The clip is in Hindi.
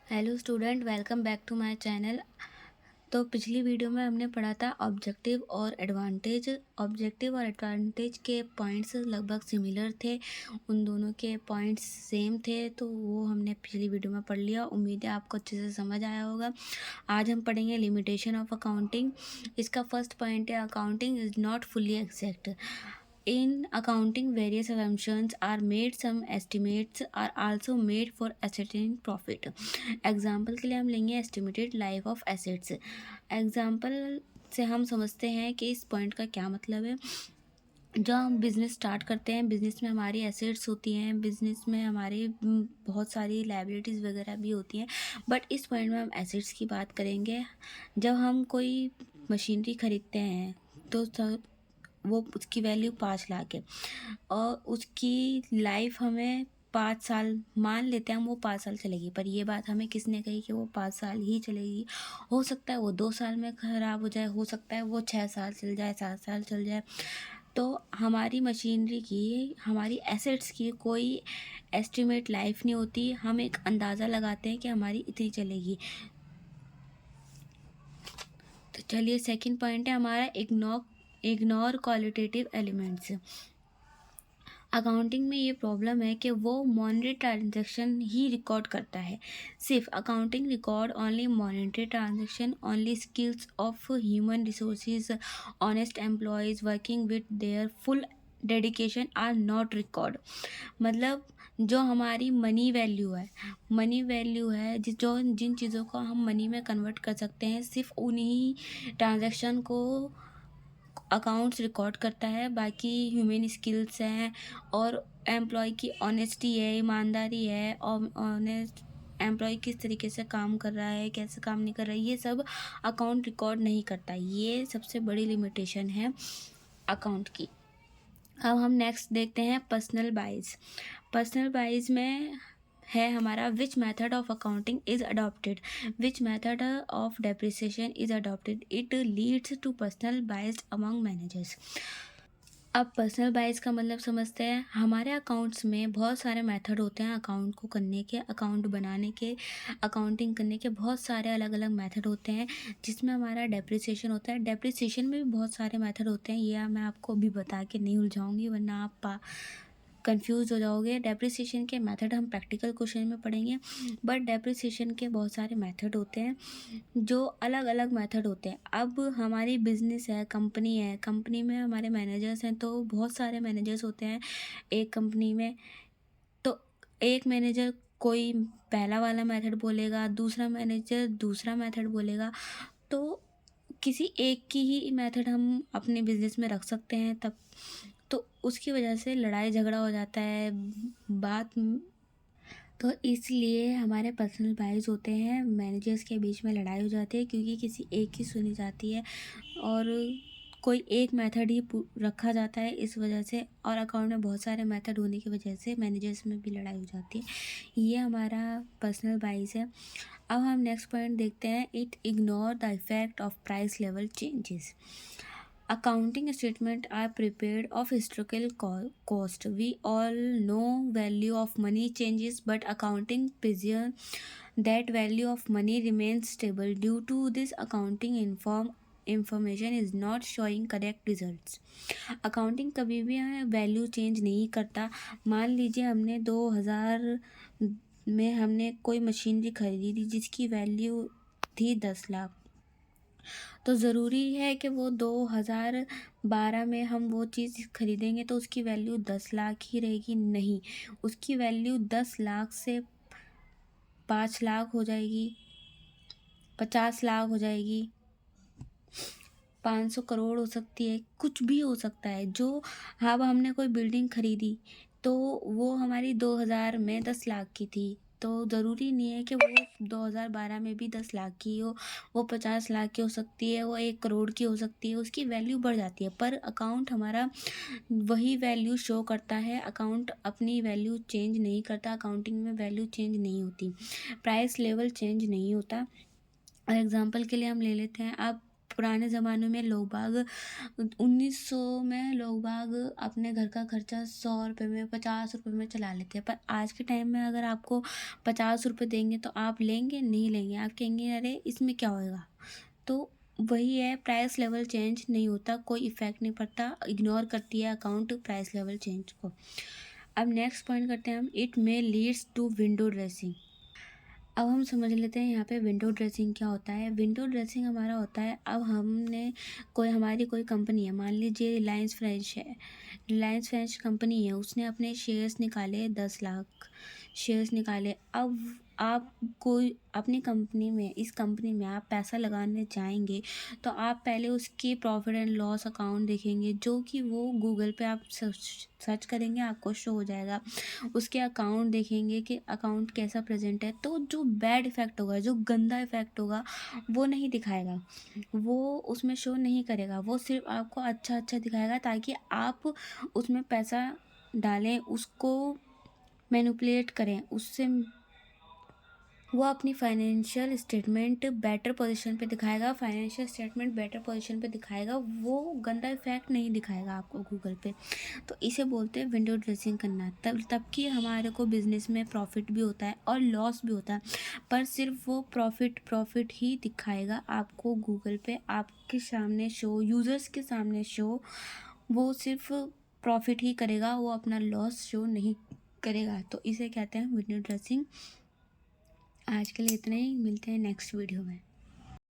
Hello student, welcome back to my channel. तो पिछली वीडियो में हमने पढ़ा था ऑब्जेक्टिव और एडवांटेज। ऑब्जेक्टिव और एडवांटेज के पॉइंट्स लगभग सिमिलर थे, उन दोनों के पॉइंट्स सेम थे, तो वो हमने पिछली वीडियो में पढ़ लिया। उम्मीद है आपको अच्छे से समझ आया होगा। आज हम पढ़ेंगे लिमिटेशन ऑफ अकाउंटिंग। इसका फर्स्ट पॉइंट है accounting is not fully exact. In accounting, various assumptions are made. Some estimates are also made for ascertaining profit. Example के लिए हम लेंगे estimated life of assets. Example से हम समझते हैं कि इस पॉइंट का क्या मतलब है। जब हम बिज़नेस स्टार्ट करते हैं, बिज़नेस में हमारी एसेट्स होती हैं, बिज़नेस में हमारी बहुत सारी लायबिलिटीज़ वगैरह भी होती हैं, बट इस पॉइंट में हम एसेट्स की बात करेंगे। जब हम कोई मशीनरी खरीदते हैं तो वो उसकी वैल्यू 5 लाख है और उसकी लाइफ हमें 5 साल मान लेते हैं हम, वो 5 साल चलेगी। पर ये बात हमें किसने कही कि वो 5 साल ही चलेगी? हो सकता है वो 2 साल में ख़राब हो जाए, हो सकता है वो 6 साल चल जाए, 7 साल चल जाए। तो हमारी मशीनरी की, हमारी एसेट्स की कोई एस्टिमेट लाइफ नहीं होती। हम एक अंदाज़ा लगाते हैं कि हमारी इतनी चलेगी। तो चलिए, सेकंड पॉइंट है हमारा इग्नोर क्वालिटेटिव एलिमेंट्स। अकाउंटिंग में ये प्रॉब्लम है कि वो मॉनेटरी ट्रांजैक्शन ही रिकॉर्ड करता है। सिर्फ accounting record only monetary transaction, only skills of human resources, honest employees working with their full dedication are not record. मतलब जो हमारी मनी वैल्यू है जो जिन चीज़ों को हम मनी में कन्वर्ट कर सकते हैं, सिर्फ उन्हीं ट्रांजैक्शन को अकाउंट्स रिकॉर्ड करता है। बाकी ह्यूमन स्किल्स हैं और एम्प्लॉय की ऑनेस्टी है, ईमानदारी है, और ऑनेस्ट एम्प्लॉय किस तरीके से काम कर रहा है, कैसे काम नहीं कर रहा है, ये सब अकाउंट रिकॉर्ड नहीं करता। ये सबसे बड़ी लिमिटेशन है अकाउंट की। अब हम नेक्स्ट देखते हैं पर्सनल बाइज। पर्सनल बाइज में है हमारा which method of accounting is adopted, which method of depreciation is adopted, it leads to personal bias among managers. अब पर्सनल बाइज का मतलब समझते हैं। हमारे अकाउंट्स में बहुत सारे मेथड होते हैं अकाउंट को करने के, अकाउंट बनाने के, अकाउंटिंग करने के बहुत सारे अलग अलग मेथड होते हैं, जिसमें हमारा डेप्रिसिएशन होता है। डेप्रिसिएशन में भी बहुत सारे मेथड होते हैं, ये मैं आपको अभी बता के नहीं उलझाऊंगी वरना आप कंफ्यूज हो जाओगे। डेप्रिसिएशन के मेथड हम प्रैक्टिकल क्वेश्चन में पढ़ेंगे, बट डेप्रिसिएशन के बहुत सारे मेथड होते हैं, जो अलग अलग मेथड होते हैं। अब हमारी बिजनेस है, कंपनी है, कंपनी में हमारे मैनेजर्स हैं, तो बहुत सारे मैनेजर्स होते हैं एक कंपनी में। तो एक मैनेजर कोई पहला वाला मेथड बोलेगा, दूसरा मैनेजर दूसरा मेथड बोलेगा, तो किसी एक की ही मेथड हम अपने बिजनेस में रख सकते हैं तब। तो उसकी वजह से लड़ाई झगड़ा हो जाता है बात। तो इसलिए हमारे पर्सनल बाइज होते हैं, मैनेजर्स के बीच में लड़ाई हो जाती है क्योंकि किसी एक की सुनी जाती है और कोई एक मेथड ही रखा जाता है इस वजह से। और अकाउंट में बहुत सारे मेथड होने की वजह से मैनेजर्स में भी लड़ाई हो जाती है। ये हमारा पर्सनल बाइज है। अब हम नेक्स्ट पॉइंट देखते हैं, it ignore the effect of price level changes. Accounting statements are prepared of historical cost. We all know value of money changes, but accounting presumes that value of money remains stable. Due to this, accounting information is not showing correct results. Accounting कभी भी वैल्यू चेंज नहीं करता। मान लीजिए हमने 2000 में हमने कोई मशीनरी खरीदी थी जिसकी वैल्यू थी 10 लाख, तो ज़रूरी है कि वो 2012 में हम वो चीज़ खरीदेंगे तो उसकी वैल्यू 10 लाख ही रहेगी? नहीं, उसकी वैल्यू 10 लाख से 5 लाख हो जाएगी, 50 लाख हो जाएगी, 500 करोड़ हो सकती है, कुछ भी हो सकता है। जो अब हमने कोई बिल्डिंग खरीदी तो वो हमारी 2000 में 10 लाख की थी, तो ज़रूरी नहीं है कि वो 2012 में भी 10 लाख की हो। वो 50 लाख की हो सकती है, वो 1 करोड़ की हो सकती है, उसकी वैल्यू बढ़ जाती है। पर अकाउंट हमारा वही वैल्यू शो करता है, अकाउंट अपनी वैल्यू चेंज नहीं करता, अकाउंटिंग में वैल्यू चेंज नहीं होती, प्राइस लेवल चेंज नहीं होता। और एग्जांपल के लिए हम ले लेते हैं, आप पुराने ज़माने में लोग बाग 1900 में लोग बाग अपने घर का खर्चा 100 रुपये में 50 रुपये में चला लेते हैं, पर आज के टाइम में अगर आपको 50 रुपये देंगे तो आप लेंगे नहीं लेंगे, आप कहेंगे अरे इसमें क्या होएगा। तो वही है, प्राइस लेवल चेंज नहीं होता, कोई इफ़ेक्ट नहीं पड़ता, इग्नोर करती है अकाउंट प्राइस लेवल चेंज को। अब नेक्स्ट पॉइंट करते हैं हम, it may leads to window dressing. अब हम समझ लेते हैं यहाँ पे विंडो ड्रेसिंग क्या होता है। विंडो ड्रेसिंग हमारा होता है, अब हमने हमारी कोई कंपनी है, मान लीजिए रिलायंस फ्रेंच है, रिलायंस फ्रेंच कंपनी है, उसने अपने शेयर्स निकाले 10 लाख शेयर्स निकाले। अब आप कोई अपनी कंपनी में, इस कंपनी में आप पैसा लगाने जाएंगे तो आप पहले उसकी प्रॉफिट एंड लॉस अकाउंट देखेंगे, जो कि वो गूगल पे आप सर्च करेंगे आपको शो हो जाएगा। उसके अकाउंट देखेंगे कि अकाउंट कैसा प्रेजेंट है, तो जो बैड इफ़ेक्ट होगा, जो गंदा इफ़ेक्ट होगा वो नहीं दिखाएगा, वो उसमें शो नहीं करेगा, वो सिर्फ आपको अच्छा अच्छा दिखाएगा ताकि आप उसमें पैसा डालें, उसको मैनिपुलेट करें, उससे वो अपनी फाइनेंशियल स्टेटमेंट बेटर पोजीशन पे दिखाएगा, फाइनेंशियल स्टेटमेंट बेटर पोजीशन पे दिखाएगा, वो गंदा इफेक्ट नहीं दिखाएगा आपको गूगल पे। तो इसे बोलते हैं विंडो ड्रेसिंग करना। तब कि हमारे को बिजनेस में प्रॉफिट भी होता है और लॉस भी होता है, पर सिर्फ वो प्रॉफिट ही दिखाएगा आपको गूगल पे, आपके सामने शो, यूज़र्स के सामने शो, वो सिर्फ प्रॉफिट ही करेगा, वो अपना लॉस शो नहीं करेगा। तो इसे कहते हैं विंडो ड्रेसिंग। आज के लिए इतना ही, मिलते हैं नेक्स्ट वीडियो में।